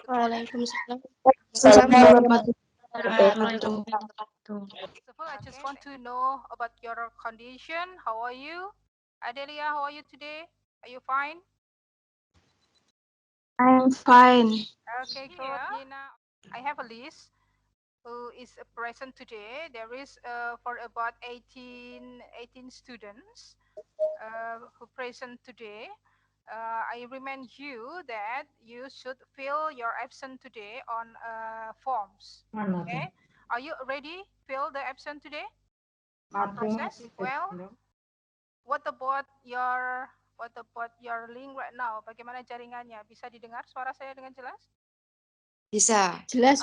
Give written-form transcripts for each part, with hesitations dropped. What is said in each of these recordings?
Waalaikumsalam. Assalamualaikum. First of all, I just want to know about your condition. How are you? Adelia, how are you today? Are you fine? I'm fine. Okay, good. Nina, I have a list who is present today. There is for about 18 students who present today. I remind you that you should fill your absent today on forms. Okay, are you ready? Fill the absent today on process. Well, what about your link right now? Bagaimana jaringannya? Bisa didengar suara saya dengan jelas? Bisa. Jelas.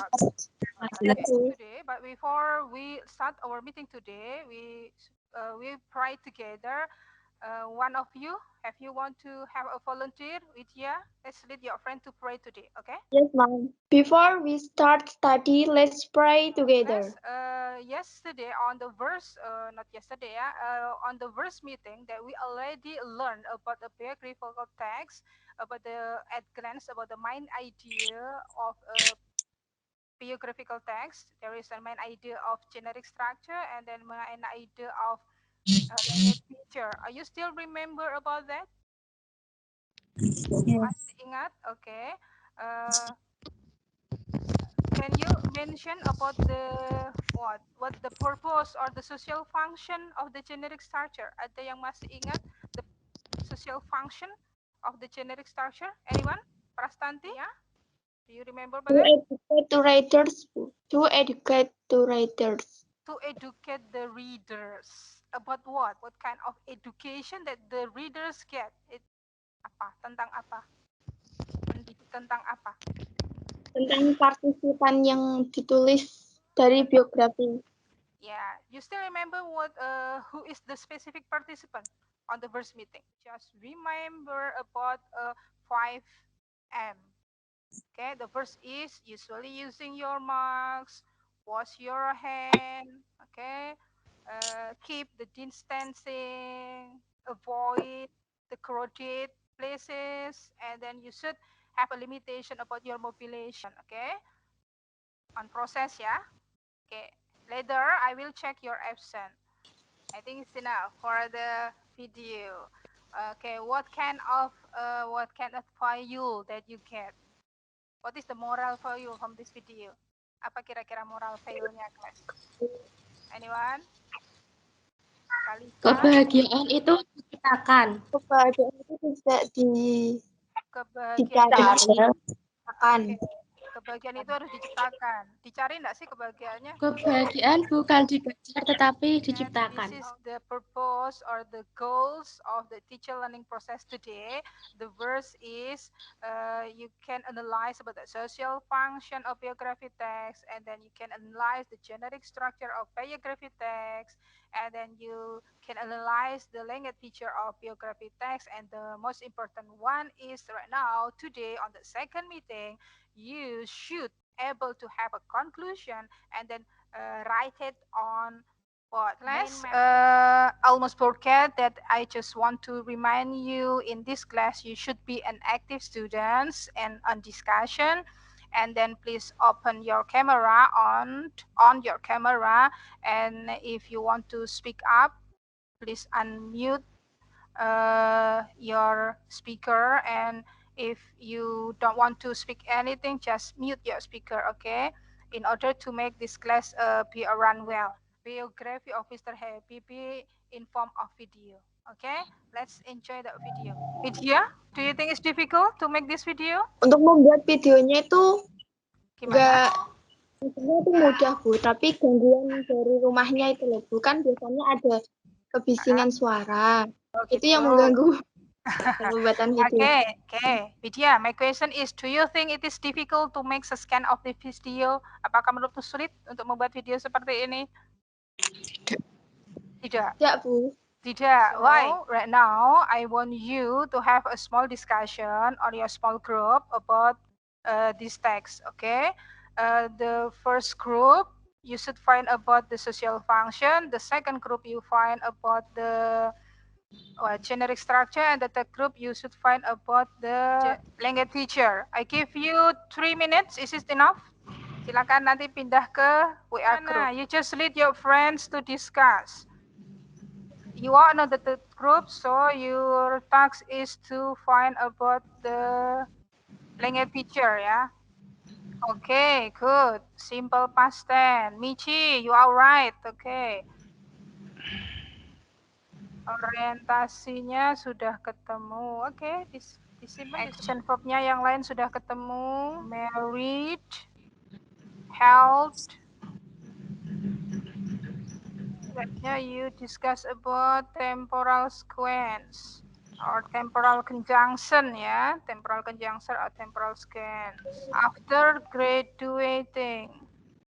Today, but before we start our meeting today, we pray together. One of you, if you want to have a volunteer with you, let's lead your friend to pray today, okay? Yes, ma'am. Before we start study, let's pray together. Yesterday on the verse, not yesterday, on the verse meeting that we already learned about the biographical text, about the at glance about the main idea of biographical text. There is a main idea of generic structure and then main idea of language feature. Are you still remember about that? Masih ingat? Okay. Can you mention about the what the purpose or the social function of the generic structure? Ada yang masih ingat the social function of the generic structure? Anyone? Prastanti? Yeah? Do you remember about To that? educate the writers. To educate the writers. To educate the readers. About what? What kind of education that the readers get? Apa? Tentang apa? Mendidik tentang apa? Tentang partisipan yang ditulis dari biografi. Yeah, you still remember what? Who is the specific participant on the verse meeting? Just remember about 5M. Okay, the verse is usually using your marks, wash your hand. Okay, keep the distancing, avoid the crowded places, and then you should have a limitation about your mobilization. Okay, on process, yeah. Okay, later I will check your absent. I think it's enough for the video. Okay, what kind of value that you get? What is the moral value from this video? Apa kira-kira moral value-nya, kelas? Anyone? Kalika? Kebahagiaan itu diciptakan. Kebahagiaan itu tidak Kebahagiaan. diciptakan. Kebahagiaan itu harus diciptakan. Dicari enggak sih kebahagiaannya? Kebahagiaan bukan dikejar tetapi diciptakan. This is the purpose or the goals of the teacher learning process today. The verse is you can analyze about the social function of biography text, and then you can analyze the generic structure of biography text, and then you can analyze the language feature of biography text. And the most important one is right now, today on the second meeting, you should able to have a conclusion and then write it on what? Class, almost forget that I just want to remind you in this class you should be an active student and on discussion, and then please open your camera on your camera, and if you want to speak up, please unmute your speaker, and if you don't want to speak anything, just mute your speaker, okay? In order to make this class be run well. Biography of Mr. Habibie in form of video. Okay, let's enjoy the video. Vidya, do you think it's difficult to make this video? Untuk membuat videonya itu Gimana? maksudnya itu mudah, Bu, tapi gangguan dari rumahnya itu loh, Bu. Kan biasanya ada kebisingan suara. Itu yang mengganggu pembuatan video. Okay. Vidya, my question is, do you think it is difficult to make a scan of the video? Apakah menurutmu sulit untuk membuat video seperti ini? Tidak. Tidak, Bu. Tidak. Why? Right now, I want you to have a small discussion on your small group about this text. Okay. The first group you should find about the social function. The second group you find about the generic structure, and the third group you should find about the language feature. I give you 3 minutes. Is it enough? Silakan nanti pindah ke WA group. You just lead your friends to discuss. You are another third group, so your task is to find about the language feature, ya. Okay, good. Simple past tense. Michi, you are right. Okay. Orientasinya sudah ketemu. Oke, disimpan. Action verb-nya yang lain sudah ketemu. Married, helped. Selanjutnya you discuss about temporal sequence or temporal conjunction, ya. Temporal conjunction or temporal sequence. After graduating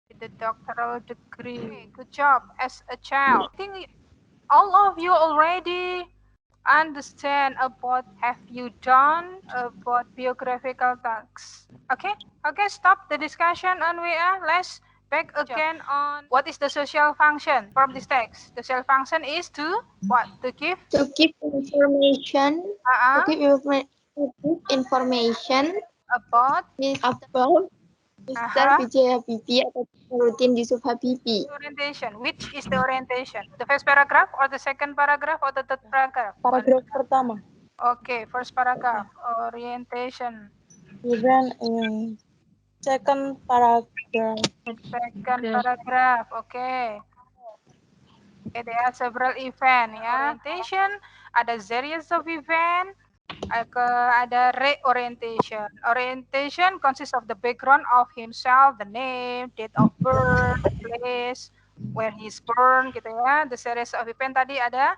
with the doctoral degree. Okay, good job as a child. I think all of you already understand about have you done about biographical tasks. Okay, stop the discussion on WA. Let's back again on what is the social function from this text. The social function is to what? To give information. To give information about Mr. Vijay Habibie atau Burhanuddin Yusuf Habibie. Orientation. Which is the orientation? The first paragraph or the second paragraph or the third paragraph? Paragraf pertama. Okay, first paragraph. Orientation. Even in second paragraph. Second paragraph. Okay. There are several event, ya. Orientation, ada series of event, ada reorientation. Orientation consists of the background of himself, the name, date of birth, the place where he's born, gitu ya. The series of event tadi ada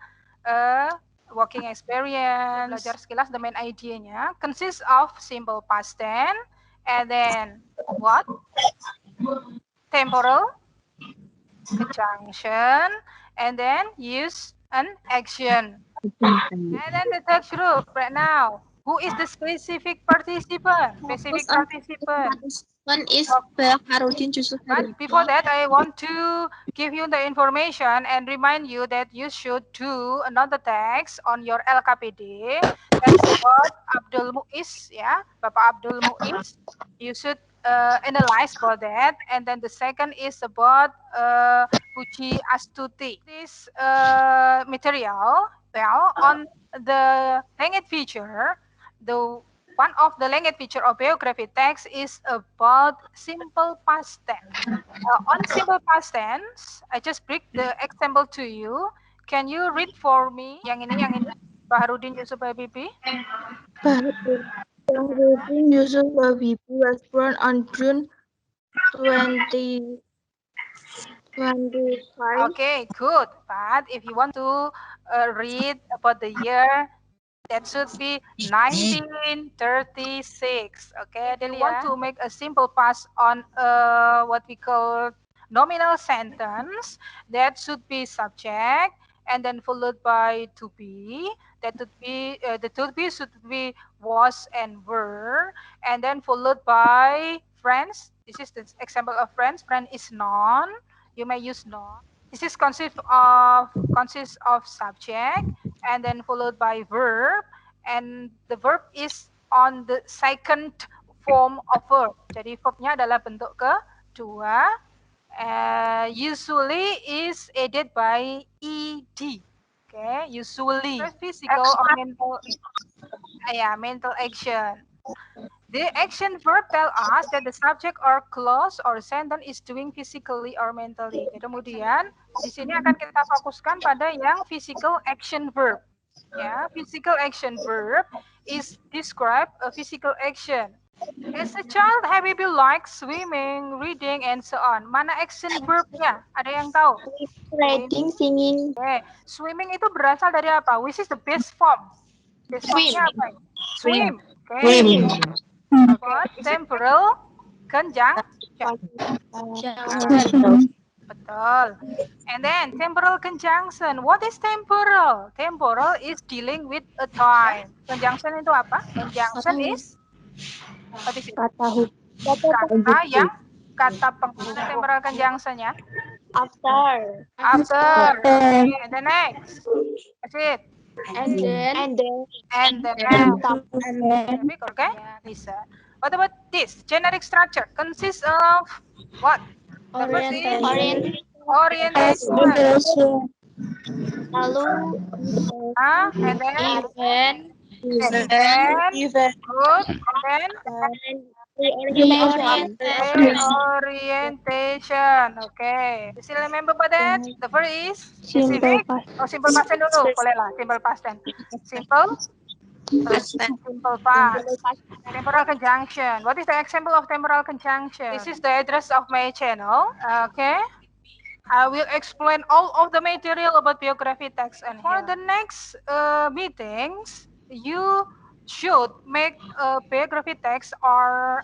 working experience, belajar sekilas the main idea-nya. Consists of simple past tense, and then what? Temporal conjunction, and then use an action. And then the third group right now. Who is the specific participant? Specific participant. One is Burhanuddin Yusuf But before that, I want to give you the information and remind you that you should do another text on your LKPD. That's about Abdul Muiz, ya, Bapak Abdul Muiz. You should analyze for that. And then the second is about Puji Astuti. This material, well, on the language feature, the one of the language feature of biography text is about simple past tense. On simple past tense, I just break the example to you. Can you read for me? Yang ini. Baharudin Yusuf Habibie. Baharudin Yusuf Habibie was born on June 2025. Okay, good. But if you want to read about the year, that should be 1936. Okay, if you want to make a simple past on what we call nominal sentence, that should be subject and then followed by to be. That would be the to be should be was and were, and then followed by friends. This is the example of friends. Friend is noun. You may use noun. This is consists of subject and then followed by verb, and the verb is on the second form of verb. Jadi verbnya adalah bentuk kedua. Usually is aided by ed. Okay, usually physical or mental. Mental action. The action verb tell us that the subject or clause or sentence is doing physically or mentally. Kemudian di sini akan kita fokuskan pada yang physical action verb. Ya, physical action verb is describe a physical action. As a child, Habibie likes swimming, reading, and so on. Mana action verbnya? Ada yang tahu? Reading, singing. Okay. Swimming itu berasal dari apa? Which is the best form? Best formnya apa? Swim. Okay. Swim. Temporal conjunction. Betul. And then temporal conjunction. What is temporal? Temporal is dealing with a time. Conjunction itu apa? Conjunction is kata yang kata penghubung. Temporal conjunction ya. After. And the next. That's it. And then Specific, okay? Yeah, Lisa. What about this? Generic structure consists of what? The first is orientation. lalu And then Event. good, and then reorientation. reorientation. Okay. You still remember about that? The first is specific. Oh, simple past tense dulu. Boleh lah, simple past tense. Simple past. Temporal conjunction. What is the example of temporal conjunction? This is the address of my channel. Okay. I will explain all of the material about biography text, and for the next meetings, you should make a biography text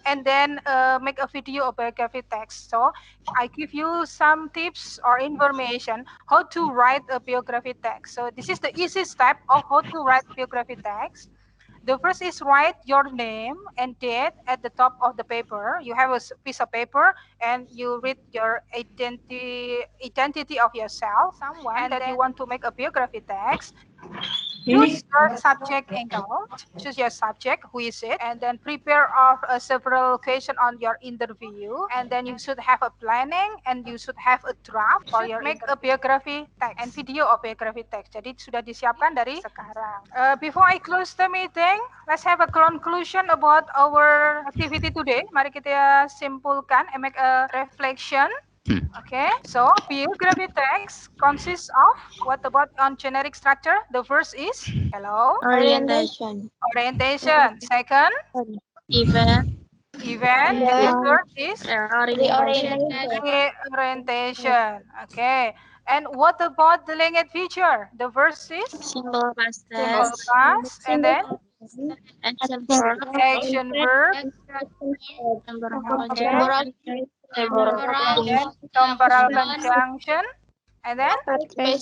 and then make a video of biography text. So I give you some tips or information how to write a biography text. So this is the easy step of how to write biography text. The first is write your name and date at the top of the paper. You have a piece of paper and you read your identity of yourself, someone that you want to make a biography text. Use your subject angle, choose your subject, who is it, and then prepare of several questions on your interview, and then you should have a planning and you should have a draft for your make a biography text and video of biography text. Jadi sudah disiapkan dari sekarang. Before I close the meeting, let's have a conclusion about our activity today. Mari kita simpulkan and make a reflection. Okay, so biography text consists of what about on generic structure? The first is Orientation. Second, Event. The third is Reorientation. Okay, and what about the language feature? The first is Simple past simple tense. past, and then Action verb. action verb, temporal conjunction, and then okay,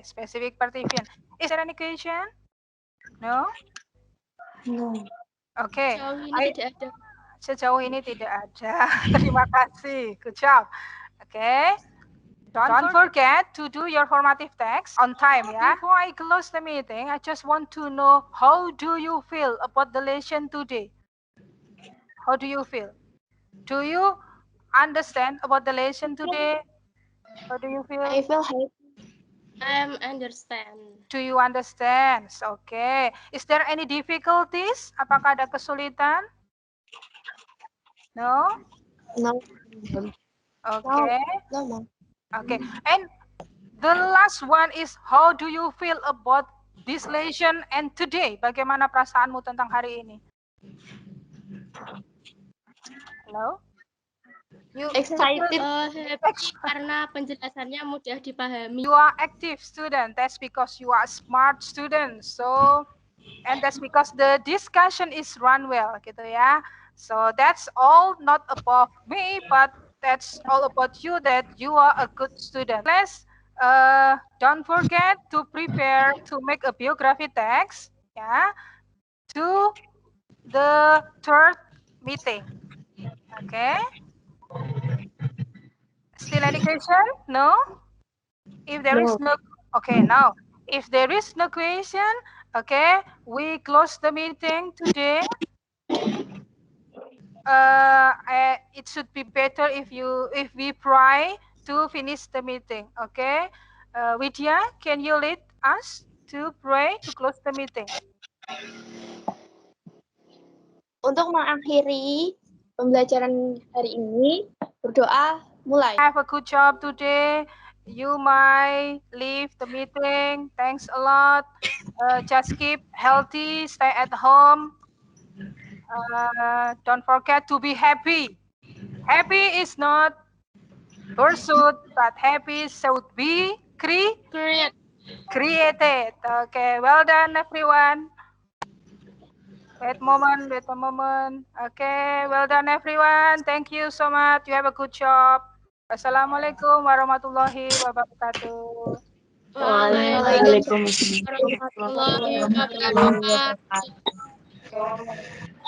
specific participant. Is there any question? No? Okay. Sejauh ini tidak ada. Terima kasih. Good job. Okay. Don't forget to do your formative text on time, yeah? Before I close the meeting, I just want to know, how do you feel about the lesson today? How do you feel? Do you understand about the lesson today? How do you feel? I feel happy. I understand. Do you understand? Okay. Is there any difficulties? Apakah ada kesulitan? No? No. Okay. No. Okay. And the last one is, how do you feel about this lesson and today? Bagaimana perasaanmu tentang hari ini? Hello? You Excited. Happy karena penjelasannya mudah dipahami. You are active student. That's because you are smart student. So, and that's because the discussion is run well, gitu ya. So that's all not about me, but that's all about you, that you are a good student. Please don't forget to prepare to make a biography text, yeah, to the third meeting. Okay. Still any question? No? If there is no, okay, now, if there is no question, okay, we close the meeting today. It should be better if we try to finish the meeting, okay? Widya, can you lead us to pray to close the meeting? Untuk mengakhiri pembelajaran hari ini, berdoa mulai. Have a good job today. You might leave the meeting. Thanks a lot. Just keep healthy, stay at home. Don't forget to be happy. Happy is not pursuit, but happy should be created. Okay, well done everyone. Wait a moment. Okay, well done everyone. Thank you so much. You have a good job. Assalamualaikum warahmatullahi wabarakatuh. Waalaikumsalam warahmatullahi wabarakatuh. Okay.